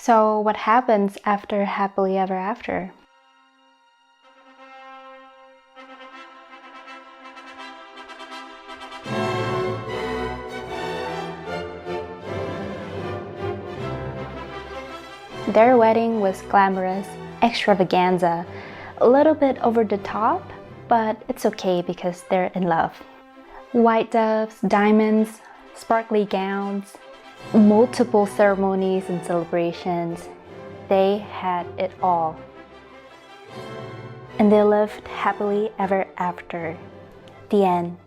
So what happens after happily ever after? Their wedding was glamorous, extravaganza, a little bit over the top, but it's okay because they're in love. White doves, diamonds, sparkly gowns, multiple ceremonies and celebrations. They had it all. And they lived happily ever after. The end.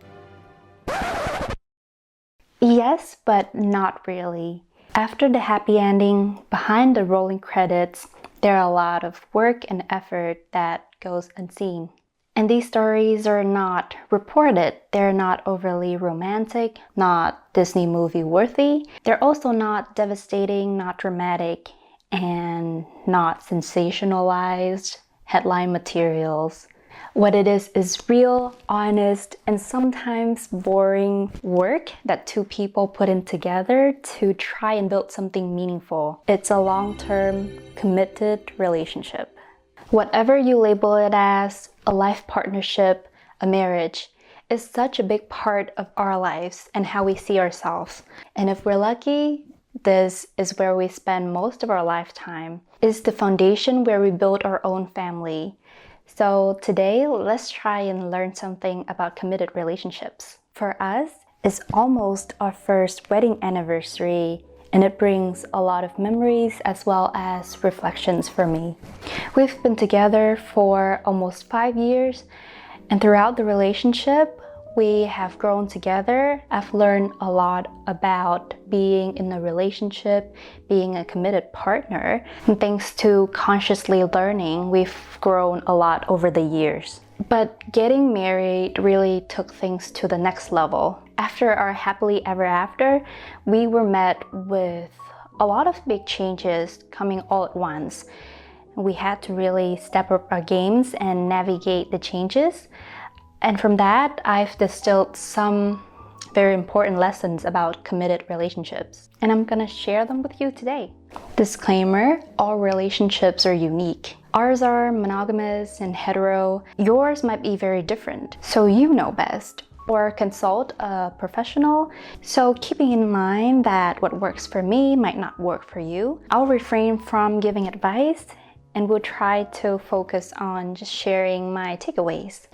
Yes, but not really. After the happy ending, behind the rolling credits, there are a lot of work and effort that goes unseen. And these stories are not reported. They're not overly romantic, not Disney movie worthy. They're also not devastating, not dramatic, and not sensationalized headline materials. What it is real, honest, and sometimes boring work that two people put in together to try and build something meaningful. It's a long-term, committed relationship. Whatever you label it as, a life partnership, a marriage, is such a big part of our lives and how we see ourselves. And if we're lucky, this is where we spend most of our lifetime. It's the foundation where we build our own family. So today, let's try and learn something about committed relationships. For us, it's almost our first wedding anniversary, and it brings a lot of memories as well as reflections for me. We've been together for almost 5 years, and throughout the relationship, we have grown together. I've learned a lot about being in a relationship, being a committed partner. And thanks to consciously learning, we've grown a lot over the years. But getting married really took things to the next level. After our happily ever after, we were met with a lot of big changes coming all at once. We had to really step up our games and navigate the changes. And from that, I've distilled some very important lessons about committed relationships. And I'm gonna share them with you today. Disclaimer, all relationships are unique. Ours are monogamous and hetero. Yours might be very different, so you know best. Or consult a professional. So keeping in mind that what works for me might not work for you, I'll refrain from giving advice and we'll try to focus on just sharing my takeaways.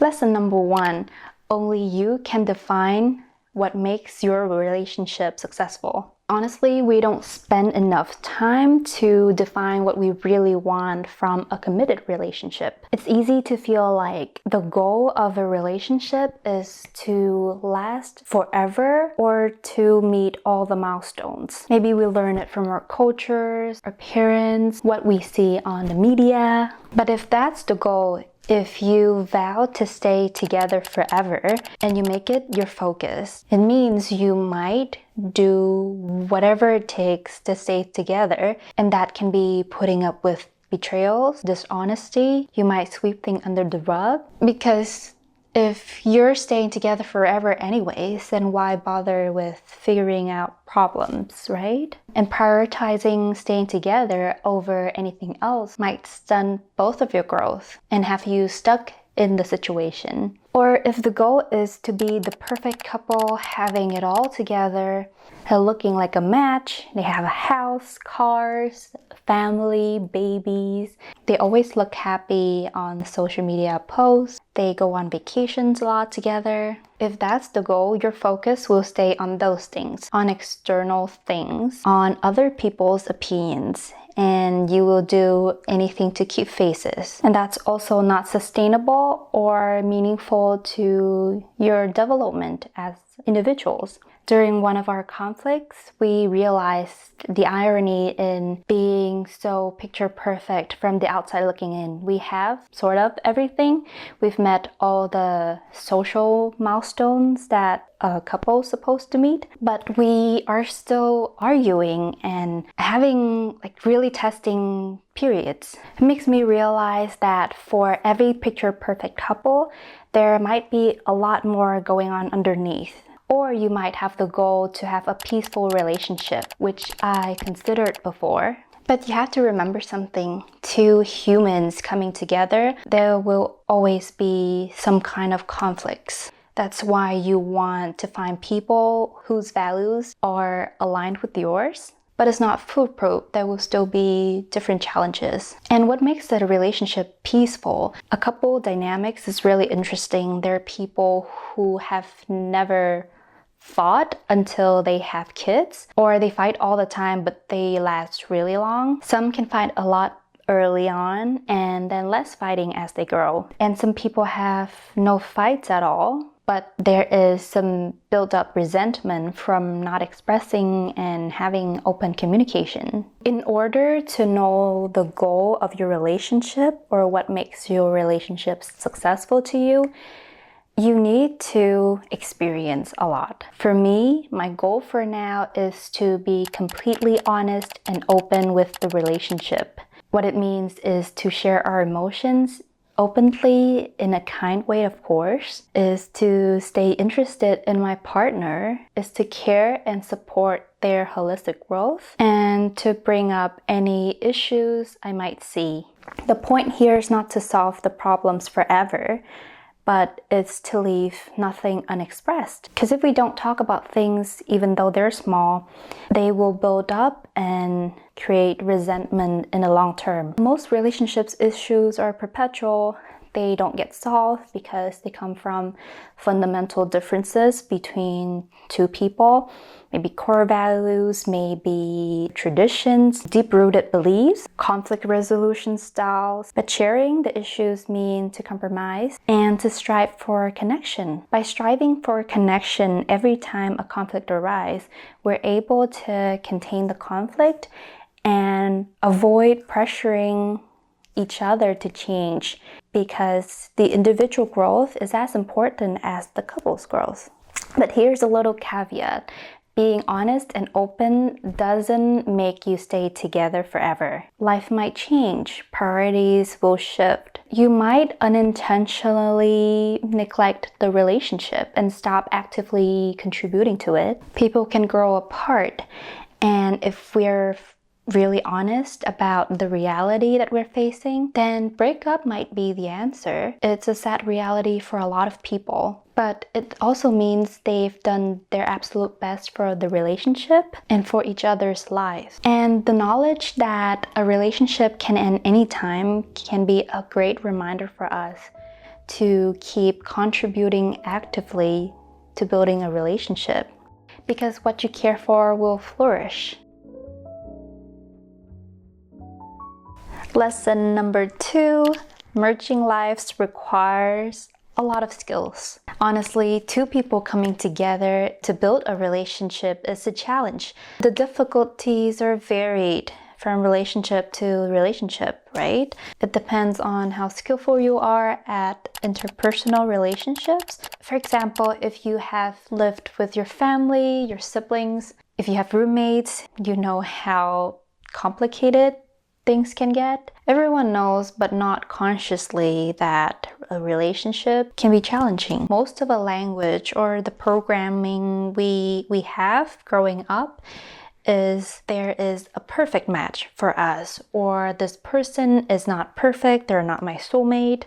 Lesson number 1, only you can define what makes your relationship successful. Honestly, we don't spend enough time to define what we really want from a committed relationship. It's easy to feel like the goal of a relationship is to last forever or to meet all the milestones. Maybe we learn it from our cultures, our parents, what we see on the media. But if that's the goal, if you vow to stay together forever and you make it your focus, it means you might do whatever it takes to stay together, and that can be putting up with betrayals, dishonesty. You might sweep things under the rug because if you're staying together forever anyways, then why bother with figuring out problems, right? And prioritizing staying together over anything else might stunt both of your growth and have you stuck in the situation. Or if the goal is to be the perfect couple, having it all together, looking like a match, they have a house, cars, family, babies. They always look happy on social media posts. They go on vacations a lot together. If that's the goal, your focus will stay on those things, on external things, on other people's opinions, and you will do anything to keep faces. And that's also not sustainable or meaningful to your development as individuals. During one of our conflicts, we realized the irony in being so picture perfect from the outside looking in. We have sort of everything. We've met all the social milestones that a couple's supposed to meet, but we are still arguing and having really testing periods. It makes me realize that for every picture perfect couple, there might be a lot more going on underneath. Or you might have the goal to have a peaceful relationship, which I considered before. But you have to remember something. Two humans coming together, there will always be some kind of conflicts. That's why you want to find people whose values are aligned with yours. But it's not foolproof. There will still be different challenges. And what makes the relationship peaceful? A couple dynamics is really interesting. There are people who have never fought until they have kids, or they fight all the time but they last really long. Some can fight a lot early on and then less fighting as they grow. And some people have no fights at all, but there is some built-up resentment from not expressing and having open communication. In order to know the goal of your relationship or what makes your relationship successful to you, you need to experience a lot. For me, my goal for now is to be completely honest and open with the relationship. What it means is to share our emotions openly in a kind way, of course, is to stay interested in my partner, is to care and support their holistic growth, and to bring up any issues I might see. The point here is not to solve the problems forever, but it's to leave nothing unexpressed. Because if we don't talk about things, even though they're small, they will build up and create resentment in the long term. Most relationships issues are perpetual. They don't get solved because they come from fundamental differences between two people. Maybe core values, maybe traditions, deep-rooted beliefs, conflict resolution styles. But sharing the issues mean to compromise and to strive for connection. By striving for connection every time a conflict arises, we're able to contain the conflict and avoid pressuring each other to change, because the individual growth is as important as the couple's growth. But here's a little caveat. Being honest and open doesn't make you stay together forever. Life might change. Priorities will shift. You might unintentionally neglect the relationship and stop actively contributing to it. People can grow apart. And if we're really honest about the reality that we're facing, then breakup might be the answer. It's a sad reality for a lot of people, but it also means they've done their absolute best for the relationship and for each other's lives. And the knowledge that a relationship can end anytime can be a great reminder for us to keep contributing actively to building a relationship, because what you care for will flourish. Lesson number 2, merging lives requires a lot of skills. Honestly, two people coming together to build a relationship is a challenge. The difficulties are varied from relationship to relationship, right? It depends on how skillful you are at interpersonal relationships. For example, if you have lived with your family, your siblings, if you have roommates, you know how complicated things can get. Everyone knows, but not consciously, that a relationship can be challenging. Most of the language or the programming we have growing up is there is a perfect match for us, or this person is not perfect, they're not my soulmate,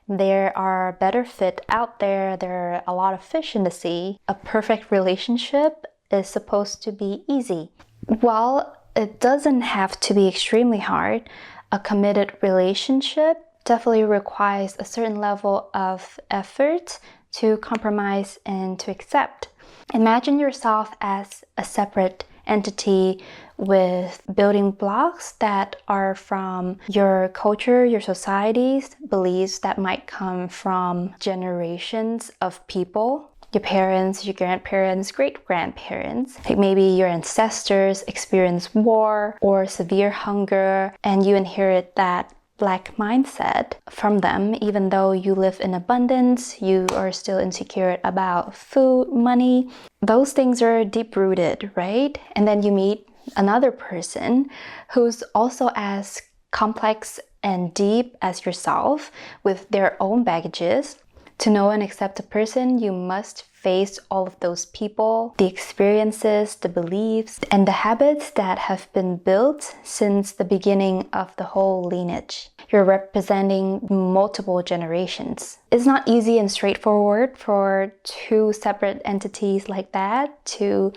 there are better fit out there, there are a lot of fish in the sea. A perfect relationship is supposed to be easy. While it doesn't have to be extremely hard, a committed relationship definitely requires a certain level of effort to compromise and to accept. Imagine yourself as a separate entity with building blocks that are from your culture, your society's beliefs that might come from generations of people. Your parents, your grandparents, great-grandparents. Like maybe your ancestors experienced war or severe hunger, and you inherit that lack mindset from them. Even though you live in abundance, you are still insecure about food, money. Those things are deep-rooted, right? And then you meet another person who's also as complex and deep as yourself with their own baggages. To know and accept a person, you must face all of those people, the experiences, the beliefs, and the habits that have been built since the beginning of the whole lineage. You're representing multiple generations. It's not easy and straightforward for two separate entities like that to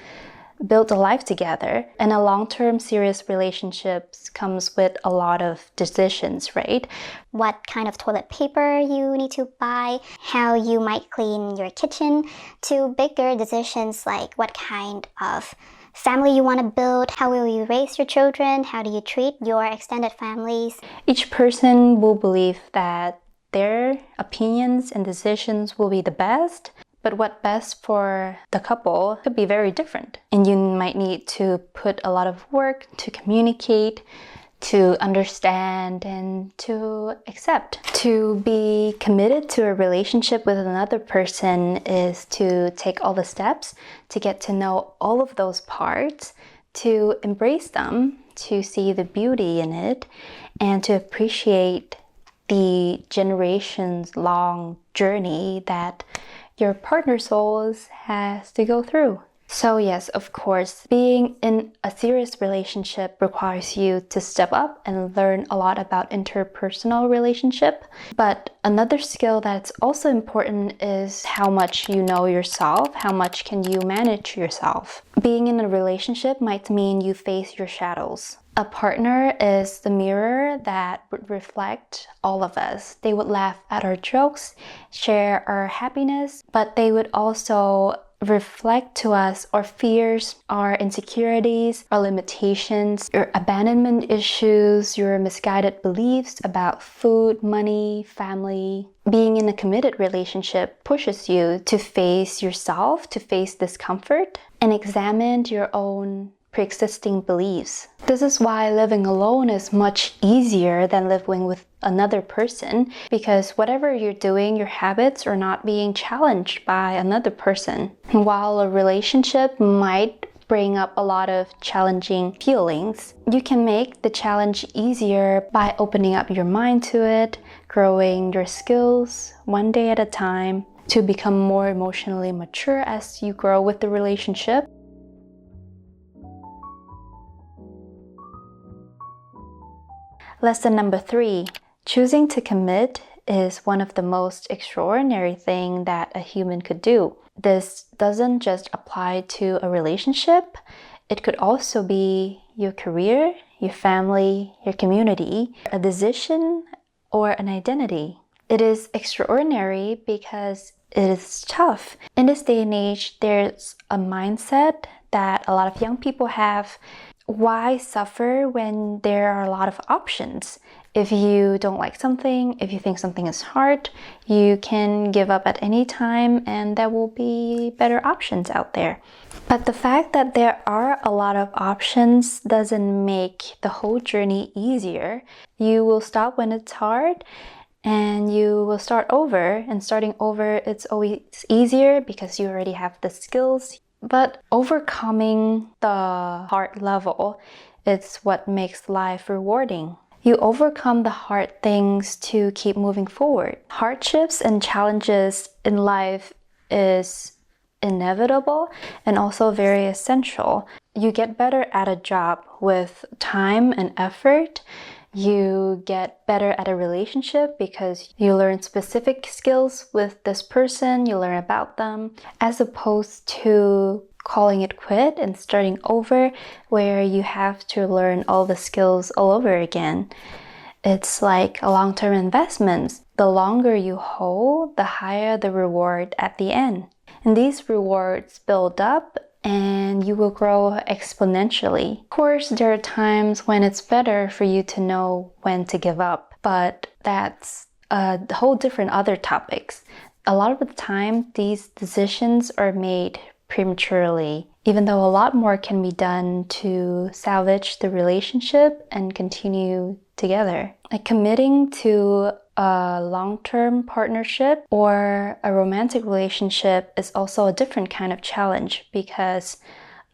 build a life together. And a long-term serious relationships comes with a lot of decisions, right? What kind of toilet paper you need to buy, how you might clean your kitchen, to bigger decisions like what kind of family you want to build, how will you raise your children, how do you treat your extended families. Each person will believe that their opinions and decisions will be the best, but what's best for the couple could be very different. And you might need to put a lot of work to communicate, to understand, and to accept. To be committed to a relationship with another person is to take all the steps to get to know all of those parts, to embrace them, to see the beauty in it, and to appreciate the generations-long journey that your partner souls has to go through. So yes, of course, being in a serious relationship requires you to step up and learn a lot about interpersonal relationship. But another skill that's also important is how much you know yourself, how much can you manage yourself. Being in a relationship might mean you face your shadows. A partner is the mirror that would reflect all of us. They would laugh at our jokes, share our happiness, but they would also reflect to us our fears, our insecurities, our limitations, your abandonment issues, your misguided beliefs about food, money, family. Being in a committed relationship pushes you to face yourself, to face discomfort, and examine your own pre-existing beliefs. This is why living alone is much easier than living with another person, because whatever you're doing, your habits are not being challenged by another person. While a relationship might bring up a lot of challenging feelings, you can make the challenge easier by opening up your mind to it, growing your skills one day at a time to become more emotionally mature as you grow with the relationship. Lesson number 3, choosing to commit is one of the most extraordinary things that a human could do. This doesn't just apply to a relationship, it could also be your career, your family, your community, a decision, or an identity. It is extraordinary because it is tough. In this day and age, there's a mindset that a lot of young people have. Why suffer when there are a lot of options? If you don't like something, if you think something is hard, you can give up at any time and there will be better options out there. But the fact that there are a lot of options doesn't make the whole journey easier. You will stop when it's hard and you will start over, and starting over, it's always easier because you already have the skills. But overcoming the hard level is what makes life rewarding. You overcome the hard things to keep moving forward. Hardships and challenges in life is inevitable and also very essential. You get better at a job with time and effort. You get better at a relationship because you learn specific skills with this person, you learn about them, as opposed to calling it quit and starting over where you have to learn all the skills all over again. It's like a long-term investment. The longer you hold, the higher the reward at the end. And these rewards build up and you will grow exponentially. Of course, there are times when it's better for you to know when to give up, but that's a whole different other topics. A lot of the time, these decisions are made prematurely, even though a lot more can be done to salvage the relationship and continue together. Like committing to a long-term partnership or a romantic relationship is also a different kind of challenge, because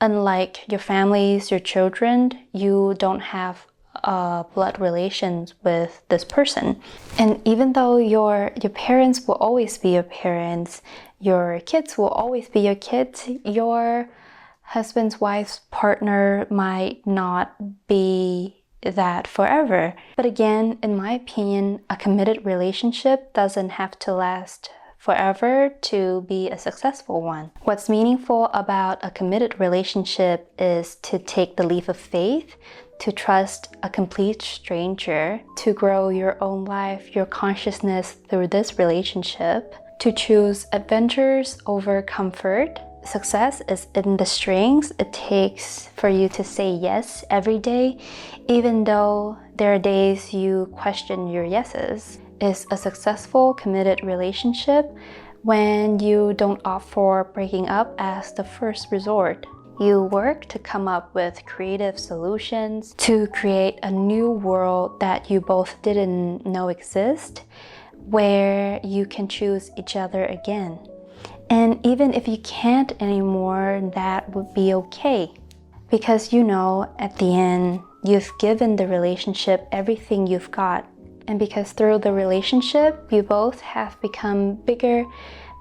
unlike your families, your children, you don't have blood relations with this person. And even though your parents will always be your parents, your kids will always be your kids, your husband's wife's partner might not be that forever. But again, in my opinion, a committed relationship doesn't have to last forever to be a successful one. What's meaningful about a committed relationship is to take the leap of faith, to trust a complete stranger, to grow your own life, your consciousness through this relationship, to choose adventures over comfort. Success is in the strings it takes for you to say yes every day, even though there are days you question your yeses. Is a successful, committed relationship when you don't opt for breaking up as the first resort. You work to come up with creative solutions to create a new world that you both didn't know exist, where you can choose each other again. And even if you can't anymore, that would be okay. Because you know, at the end, you've given the relationship everything you've got. And because through the relationship, you both have become bigger,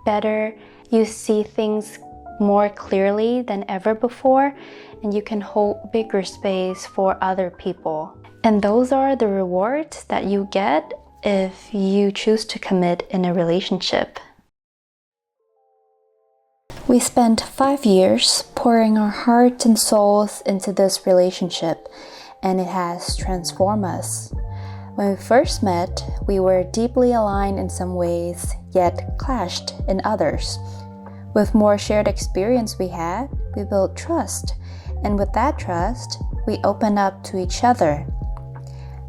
better, you see things more clearly than ever before, and you can hold bigger space for other people. And those are the rewards that you get if you choose to commit in a relationship. We spent 5 years pouring our hearts and souls into this relationship, and it has transformed us. When we first met, we were deeply aligned in some ways, yet clashed in others. With more shared experience we had, we built trust, and with that trust, we opened up to each other.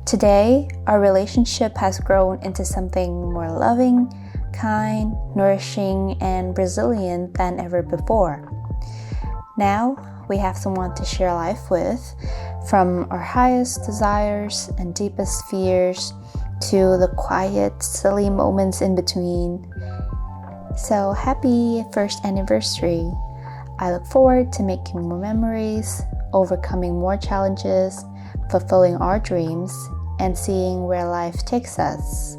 Today, our relationship has grown into something more loving, kind, nourishing, and resilient than ever before. Now, we have someone to share life with, from our highest desires and deepest fears to the quiet, silly moments in between. So happy first anniversary. I look forward to making more memories, overcoming more challenges, fulfilling our dreams, and seeing where life takes us.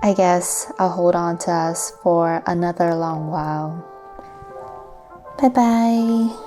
I guess I'll hold on to us for another long while. Bye bye.